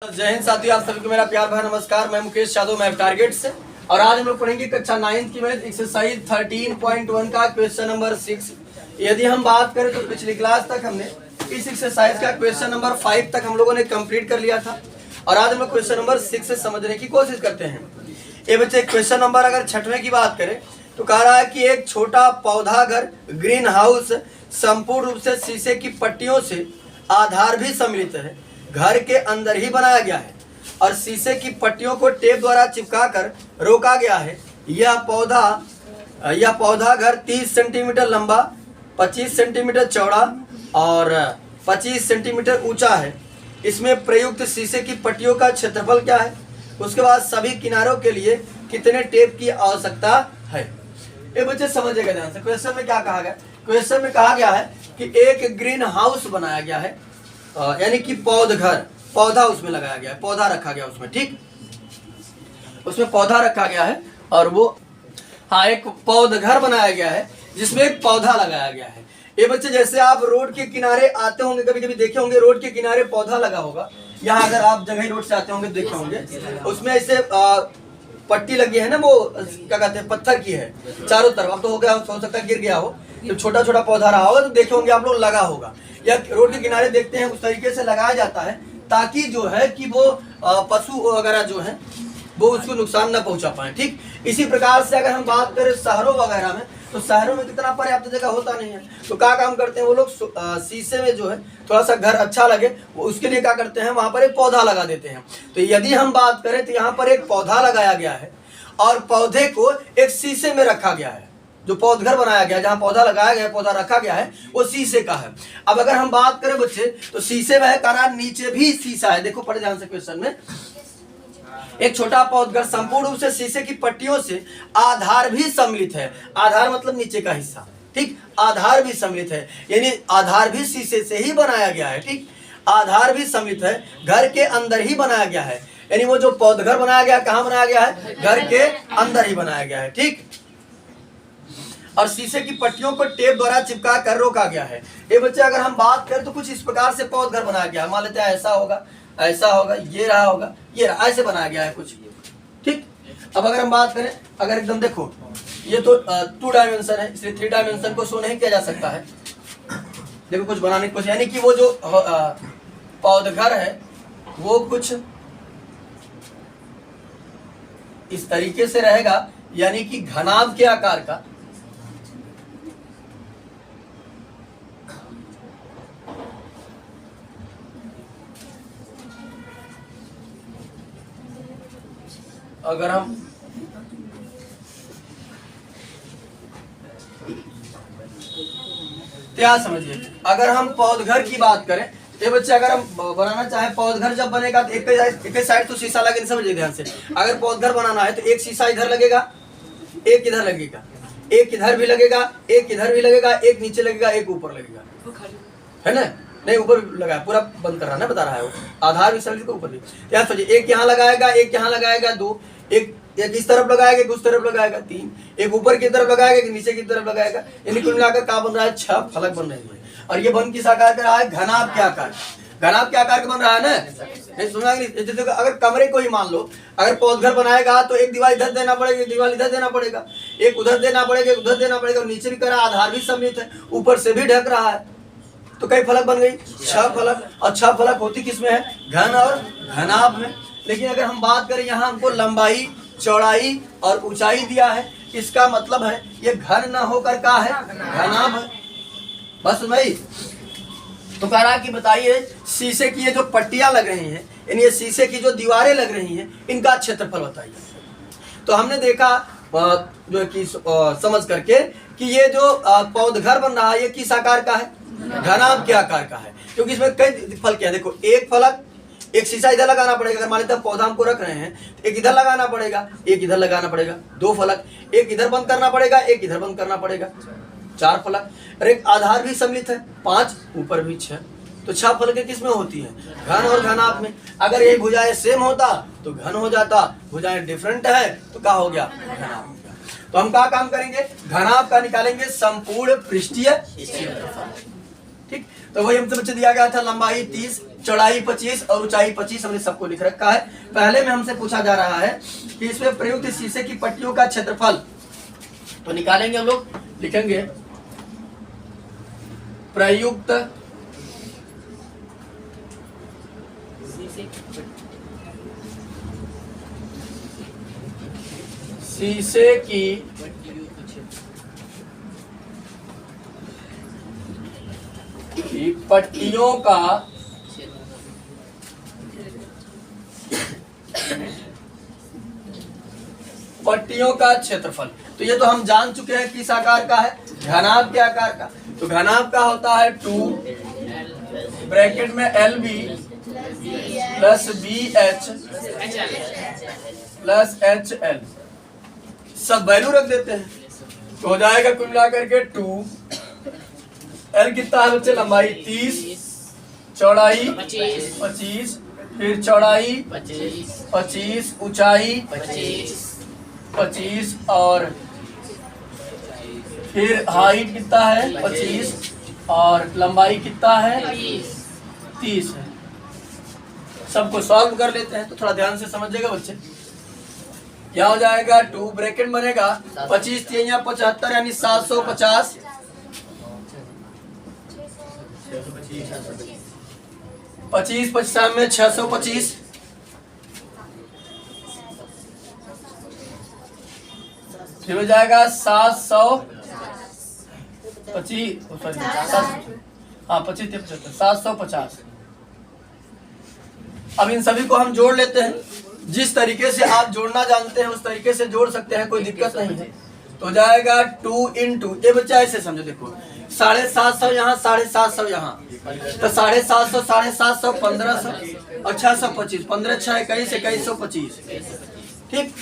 जय हिंद साथियों, आप सभी को मेरा प्यार भरा नमस्कार। मैं मुकेश यादव, मैं टारगेट से। और आज हम लोग पढ़ेंगे कक्षा 9 की मैथ एक्सरसाइज 13.1 का क्वेश्चन नंबर 6। यदि हम बात करें तो पिछली क्लास तक हमने इस एक्सरसाइज का क्वेश्चन नंबर 5 तक हम लोगों ने कंप्लीट कर लिया था। और आज हम लोग क्वेश्चन नंबर 6 से समझने की कोशिश करते हैं। ये बच्चे क्वेश्चन नंबर अगर 6वें की बात करें तो कह रहा है कि एक छोटा पौधा घर ग्रीन हाउस संपूर्ण रूप से शीशे की पट्टियों से आधार भी सम्मिलित है, घर के अंदर ही बनाया गया है और शीशे की पट्टियों को टेप द्वारा चिपकाकर रोका गया है। यह पौधा घर 30 सेंटीमीटर लंबा, 25 सेंटीमीटर चौड़ा और 25 सेंटीमीटर ऊंचा है। इसमें प्रयुक्त शीशे की पट्टियों का क्षेत्रफल क्या है? उसके बाद सभी किनारों के लिए कितने टेप की आवश्यकता है? ये बच्चे समझिएगा ध्यान से। क्वेश्चन में क्या कहा गया? क्वेश्चन में कहा गया है कि एक ग्रीन हाउस बनाया गया है, यानी कि पौधा उसमें लगाया गया है, पौधा रखा गया उसमें, ठीक, उसमें पौधा रखा गया है और वो एक पौधघर बनाया गया है जिसमें एक पौधा लगाया गया है। ये बच्चे जैसे आप रोड के किनारे आते होंगे, कभी कभी देखे होंगे रोड के किनारे पौधा लगा होगा। यहाँ अगर आप जंघई रोड से आते होंगे देखे होंगे, उसमें ऐसे पट्टी लगी है ना, वो क्या कहते हैं, पत्थर की है चारों तरफ। अब तो हो गया, हो सकता है गिर गया हो, तो छोटा छोटा पौधा रहा होगा तो देखे होंगे आप लोग, लगा होगा। या रोड के किनारे देखते हैं उस तरीके से लगाया जाता है ताकि जो है कि वो पशु वगैरह जो है वो उसको नुकसान न पहुंचा पाए, ठीक। इसी प्रकार से अगर हम बात करें शहरों वगैरह में, तो शहरों में कितना पर्याप्त जगह होता नहीं है, तो क्या काम करते हैं वो लोग, शीशे में जो है थोड़ा सा घर अच्छा लगे वो उसके लिए क्या करते हैं, वहां पर एक पौधा लगा देते हैं। तो यदि हम बात करें तो यहाँ पर एक पौधा लगाया गया है और पौधे को एक शीशे में रखा गया है। जो पौधघर बनाया गया, जहाँ पौधा लगाया गया, पौधा रखा गया है, वो शीशे का है। अब अगर हम बात करें बच्चे तो शीशे में है, कारण नीचे भी शीशा है। देखो पढ़े ध्यान से क्वेश्चन में, एक छोटा पौधघर संपूर्ण रूप से शीशे की पट्टियों से आधार भी सम्मिलित है। आधार मतलब नीचे का हिस्सा, ठीक, आधार भी सम्मिलित है, यानी आधार भी शीशे से ही बनाया गया है, ठीक, आधार भी सम्मिलित है, घर के अंदर ही बनाया गया है। यानी वो जो पौधघर बनाया गया, कहाँ बनाया गया है? घर के अंदर ही बनाया गया है, ठीक। और शीशे की पट्टियों को टेप द्वारा चिपका कर रोका गया है। ये बच्चे अगर हम बात करें तो कुछ इस प्रकार से पौधघर बनाया गया है। मान लेते हैं ऐसा होगा, ऐसा होगा, ये रहा होगा, ये रहा, ऐसे बनाया गया है कुछ, ठीक। अब अगर हम बात करें, अगर एकदम देखो, ये तो 2 डायमेंशन है, इसलिए 3 डायमेंशन को शो नहीं किया जा सकता है। देखो कुछ बनाने की कोशिश, यानी कि वो जो पौधघर है वो कुछ इस तरीके से रहेगा, यानी कि घनाभ के आकार का। अगर हम क्या समझिए, अगर हम पौधघर की बात करें तो बच्चे अगर हम बनाना चाहे पौधघर, जब बनेगा तो एक साइड तो शीशा लगे, समझिए ध्यान से। अगर पौधघर बनाना है तो एक शीशा इधर लगेगा, एक इधर लगेगा, एक इधर भी लगेगा, एक इधर भी लगेगा, एक नीचे लगेगा, एक ऊपर लगेगा, है ना? नहीं, ऊपर लगा, पूरा बंद कर रहा है, बता रहा है वो, आधार भी समझिए, ऊपर भी। यार समझिए, एक यहाँ लगाएगा, एक यहाँ लगाएगा, 2, एक इस तरफ लगाएगा, एक उस तरफ लगाएगा, 3, एक ऊपर की तरफ लगाएगा, एक नीचे की तरफ लगाएगा, यानी कुल मिलाकर क्या बन रहा है? 6 फलक बन रहे हैं। और ये बन किस आकार का रहा है? घनाभ के आकार, घनाभ के आकार का बन रहा है ना। नहीं सुना? अगर कमरे को ही मान लो, अगर पौधघर बनाएगा तो एक दीवार इधर देना पड़ेगा, एक दीवार इधर देना पड़ेगा, एक उधर देना पड़ेगा, एक उधर देना पड़ेगा, और नीचे भी कर रहा है, आधार भी सम्मिलित है, ऊपर से भी ढक रहा है, तो कई फलक बन गई? 6 फलक। और 6 फलक होती किसमें है? घन और घनाभ में। लेकिन अगर हम बात करें, यहाँ हमको लंबाई, चौड़ाई और ऊंचाई दिया है, इसका मतलब है ये घन न होकर क्या है? घनाभ है। बस भाई, तो कह रहा कि बताइए शीशे की ये जो पट्टियां लग रही हैं, यानी ये शीशे की जो दीवारें लग रही हैं, इनका क्षेत्रफल बताइए। तो हमने देखा जो कि समझ करके कि ये जो पौधघर बन रहा है ये किस आकार का है? घनाभ के आकार का है, क्योंकि इसमें कई फलक हैं। देखो, एक फलक, एक शीशा इधर लगाना पड़ेगा, अगर मान लेते हैं पौधा हमको रख रहे हैं, एक इधर लगाना पड़ेगा, एक इधर लगाना पड़ेगा, 2 फलक, एक इधर बंद करना पड़ेगा, एक इधर बंद करना पड़ेगा, 4 फलक। और एक आधार भी सम्मिलित है, 5, ऊपर भी 6, तो 6 फलकें किसमें होती है? घन और घनाभ में। अगर ये भुजाएं सेम होता तो घन हो जाता, भुजाएं डिफरेंट है तो क्या हो गया? घनाभ हो गया। तो हम क्या काम करेंगे? घनाभ का निकालेंगे संपूर्ण पृष्ठीय क्षेत्रफल, ठीक। तो वही हमसे बच्चे दिया गया था, लंबाई 30, चौड़ाई 25 और ऊंचाई 25, हमने सबको लिख रखा है। पहले में हमसे पूछा जा रहा है कि इसमें प्रयुक्त शीशे की पट्टियों का क्षेत्रफल, तो निकालेंगे हम लोग, लिखेंगे प्रयुक्त शीशे की पट्टियों का क्षेत्रफल। तो ये तो हम जान चुके हैं किस आकार का है, घनाभ के आकार का। तो घनाभ का होता है 2 ब्रैकेट में LB plus BH plus HL, सब वैल्यू रख देते हैं तो हो जाएगा कुल मिलाकर के 2। L कितना है बच्चे, लंबाई 30, चौड़ाई 25, फिर चौड़ाई 25, ऊंचाई 25 और फिर हाइट कितना है 25 और लंबाई कितना है 30 है। सबको सॉल्व कर लेते हैं, तो थोड़ा ध्यान से समझिएगा बच्चे। क्या हो जाएगा, 2 ब्रैकेट बनेगा 25 3 75 यानी 750, 25 55 में 625, फिर हो जाएगा 750। अब इन सभी को हम जोड़ लेते हैं, जिस तरीके से आप जोड़ना जानते हैं उस तरीके से जोड़ सकते हैं, कोई दिक्कत नहीं है। तो हो जाएगा 2 into, ये बच्चा ऐसे समझो, देखो 750 यहाँ, 750 यहाँ, तो 750, 750, 1500 और 625, 15 6 21, 2125, ठीक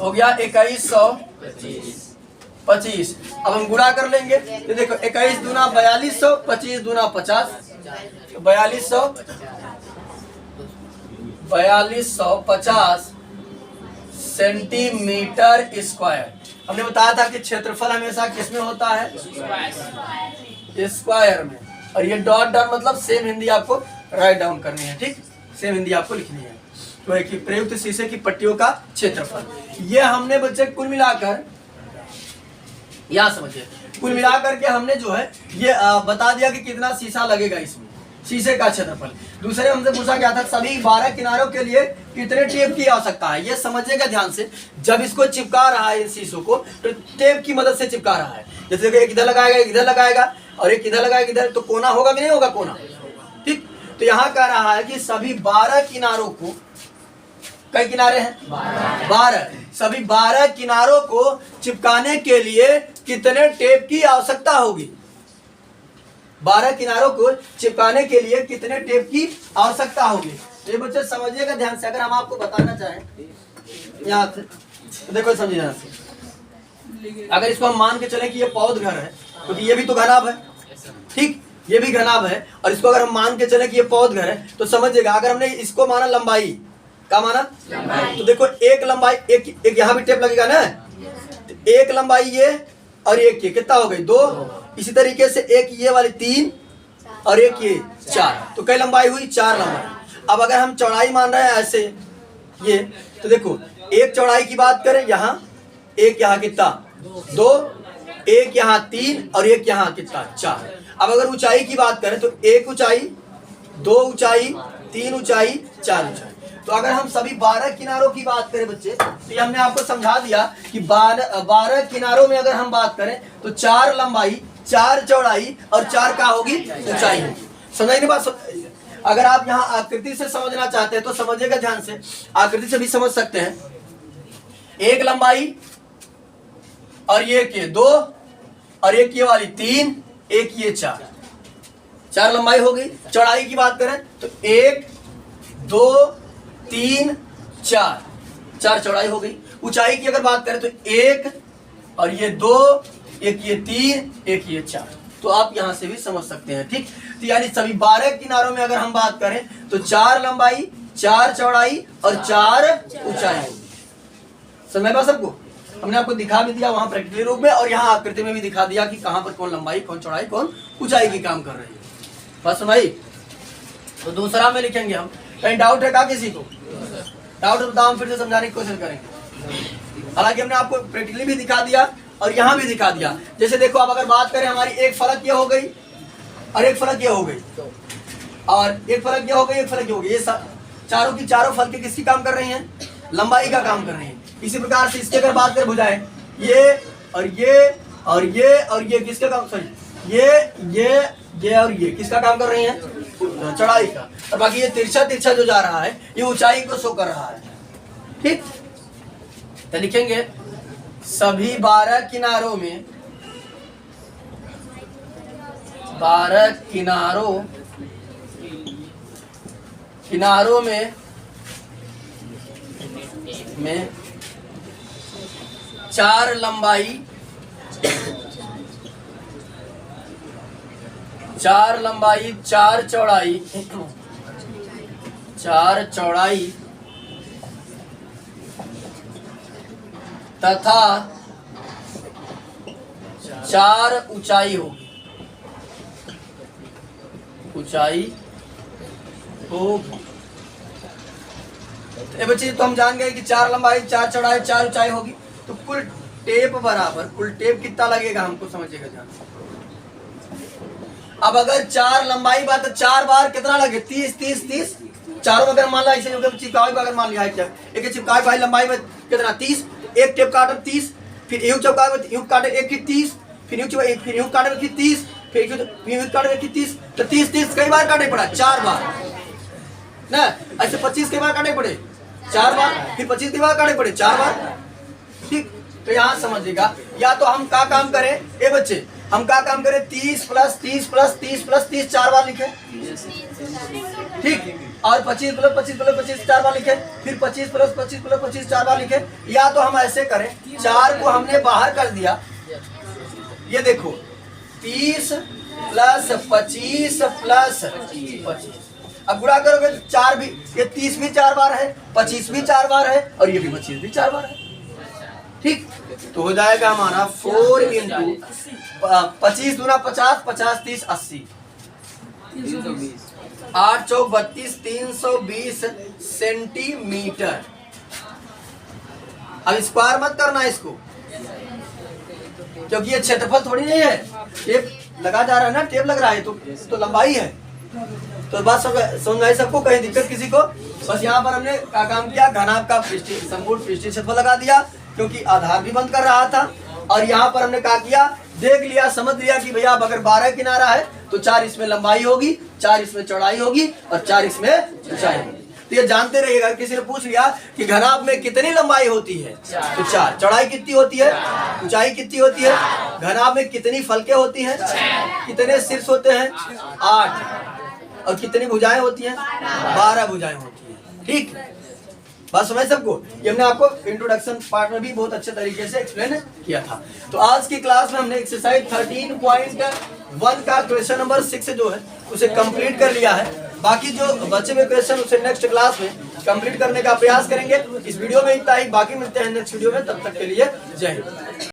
हो गया 2125। अब हम गुणा कर लेंगे, तो देखो 21 दूना 4200, 25 दूना 50, 4250 सेंटीमीटर स्क्वायर। हमने बताया था कि क्षेत्रफल हमेशा किसमें होता है, स्क्वायर में। और ये डॉट डॉट मतलब सेम हिंदी आपको राइट डाउन करनी है, ठीक, सेम हिंदी आपको लिखनी है। तो है कि प्रयुक्त शीशे की पट्टियों का क्षेत्रफल, ये हमने बच्चे कुल मिलाकर, यहाँ समझिए, कुल मिलाकर के हमने जो है ये बता दिया कि कितना शीशा लगेगा इसमें, शीशे का क्षेत्रफल। दूसरे हमसे पूछा गया था सभी 12 किनारों के लिए कितने टेप की आवश्यकता है। ये समझिएगा ध्यान से, जब इसको चिपका रहा है इन शीशों को, तो टेप की मदद से चिपका रहा है। जैसे कि एक इधर लगाएगा, एक इधर लगाएगा और एक इधर लगाएगा, इधर, तो कोना होगा कि नहीं होगा कोना, ठीक। तो यहाँ कह रहा है कि सभी 12 किनारों को, कई किनारे हैं 12, सभी 12 किनारों को चिपकाने के लिए कितने टेप की आवश्यकता होगी। 12 किनारों को चिपकाने के लिए कितने टेप की आवश्यकता होगी। ये बच्चे समझिएगा ध्यान से, अगर हम आपको बताना चाहें यहाँ से, तो देखो समझिए ध्यान से, अगर इसको हम मान के चले कि ये पौध घर है, क्योंकि ये भी तो घनाभ है, ठीक, ये भी घनाभ है, और इसको अगर हम मान के चले कि ये पौध घर है, तो समझिएगा अगर हमने इसको माना लंबाई, क्या माना लंबाई, तो देखो एक लंबाई, एक यहाँ भी टेप लगेगा ना, तो एक लंबाई ये और एक ये, कितना हो गई 2। इसी तरीके से एक ये वाली 3 और एक ये 4, तो कई लंबाई हुई 4 लंबाई। अब अगर हम चौड़ाई मान रहे हैं ऐसे ये, तो देखो एक चौड़ाई की बात करें, यहाँ एक, यहाँ कितना 2, एक यहाँ 3 और एक यहाँ कितना 4। अब अगर ऊंचाई की बात करें तो एक ऊंचाई, 2 ऊंचाई, 3 ऊंचाई, 4 ऊंचाई। तो अगर हम सभी 12 किनारों की बात करें बच्चे, तो ये हमने आपको समझा दिया कि 12 किनारों में अगर हम बात करें तो 4 लंबाई, 4 चौड़ाई और 4 का होगी ऊंचाई होगी। समझ नहीं बात। अगर आप यहाँ आकृति से समझना चाहते हैं तो समझिएगा ध्यान से, आकृति से भी समझ सकते हैं। एक लंबाई और ये के 2 और एक ये वाली 3, एक ये 4 लंबाई हो गई। चौड़ाई की बात करें तो 1 2 3 4 चौड़ाई हो गई। ऊंचाई की अगर बात करें तो 1 और ये 2, एक ये 3, एक ये 4। तो आप यहां से भी समझ सकते हैं, ठीक। तो यानी सभी 12 किनारों में अगर हम बात करें तो 4 लंबाई, 4 चौड़ाई और 4 ऊंचाई होगी। समझ में सबको। हमने आपको दिखा भी दिया वहां प्रैक्टिकली रूप में, और यहाँ आकृति में भी दिखा दिया कि कहाँ पर कौन लंबाई, कौन चौड़ाई, कौन ऊंचाई की काम कर रही है। बस भाई, तो दूसरा में लिखेंगे हम। कहीं डाउट है क्या किसी को? डाउट बताओ, हम फिर से समझाने की कोशिश करेंगे। हालांकि हमने आपको प्रैक्टिकली भी दिखा दिया और यहाँ भी दिखा दिया। जैसे देखो, अब अगर बात करें हमारी एक फलक ये हो गई और एक फलक ये हो गई, और एक फलक ये हो गई, एक फलक ये हो गई। ये चारों की चारों फलकें किसकी काम कर रही हैं? लंबाई का काम कर रही हैं। इसी प्रकार से इसकी अगर बात करें भुजाएं, ये और ये और ये और ये किसका काम, सॉरी ये और ये किसका काम कर रही हैं? चौड़ाई का। और बाकी ये तिरछा तिरछा जो जा रहा है ये ऊंचाई को शो कर रहा है। ठीक, तो लिखेंगे सभी 12 किनारों में, 12 किनारों में 4 लंबाई 4 चौड़ाई, 4 चौड़ाई तथा 4 ऊंचाई होगी, ऊंचाई होगी। तो बच्चे, तो हम जान गए कि 4 लंबाई, 4 चौड़ाई, 4 ऊंचाई होगी। तो कुल टेप बराबर, कुल टेप कितना लगेगा हमको समझिएगा ध्यान से। अब अगर 4 लंबाई बात तो 4 बार कितना लगे? 30 30 30। चारों अगर मान ला ऐसे चिपकाई अगर मान लिया है, एक चिपकाई भाई लंबाई में कितना? 30। एक टेप काटर 30, फिर यूं चिपकाए में यूं काटे एक की 30, फिर यूं काटे में की 30, फिर यूं काटे में की 30। तो 30 30 कई बार काटे पड़ा? 4 बार ना। ऐसे 25 कई बार काटे पड़े? 4 बार। फिर 25 कई बार काटे पड़े? 4 बार। ठीक, तो यहाँ समझिएगा, या तो हम क्या काम करें ए बच्चे, हम क्या काम करें? 30 प्लस 30 प्लस 30 प्लस 30 4 बार लिखे। ठीक, और 25 प्लस 25 प्लस 25 4 बार लिखे। फिर 25 प्लस 25 प्लस 25 4 बार लिखे। या तो हम ऐसे करें, 4 को हमने बाहर कर दिया, ये देखो 30 प्लस 25 प्लस 25। अब गुणा करोगे 4 भी, ये 30 भी 4 बार है, 25 भी 4 बार है, और ये भी 25 भी 4 बार है। ठीक, तो हो जाएगा हमारा 4 इंटू 25 दूना 50, 50 30 80, 8 चौक 32, 320 सेंटीमीटर। अब स्क्वायर मत करना इसको, क्योंकि ये क्षेत्रफल थोड़ी नहीं है, टेप लगा जा रहा है ना, टेप लग रहा है तो लंबाई है। तो बात समझ आई सबको? कहीं दिक्कत किसी को? बस यहाँ पर हमने क्या काम किया? घनाभ का संपूर्ण पृष्ठीय क्षेत्रफल लगा दिया, क्योंकि आधार भी बंद कर रहा था। और यहाँ पर हमने क्या किया? देख लिया, समझ लिया कि भैया अगर 12 किनारा है तो 4 इसमें लंबाई होगी, 4 इसमें चौड़ाई होगी और 4 इसमें ऊंचाई होगी। तो ये जानते रहिएगा, किसी ने पूछ लिया कि घनाभ में कितनी लंबाई होती है तो 4, चौड़ाई कितनी होती है, ऊंचाई कितनी होती है, घनाभ में कितनी फलकें होती हैं, कितने शीर्ष होते हैं 8, और कितनी भुजाएं होती हैं 12 भुजाएं होती हैं। ठीक, बात समझ सबको? ये हमने आपको इंट्रोडक्शन पार्ट में भी बहुत अच्छे तरीके से एक्सप्लेन किया था। तो आज की क्लास में हमने एक्सरसाइज 13.1 का क्वेश्चन नंबर 6 जो है उसे कंप्लीट कर लिया है। बाकी जो बचे हुए क्वेश्चन उसे नेक्स्ट क्लास में कंप्लीट करने का प्रयास करेंगे। इस वीडियो में इतना ही, बाकी मिलते हैं नेक्स्ट वीडियो में, तब तक के लिए जय हिंद।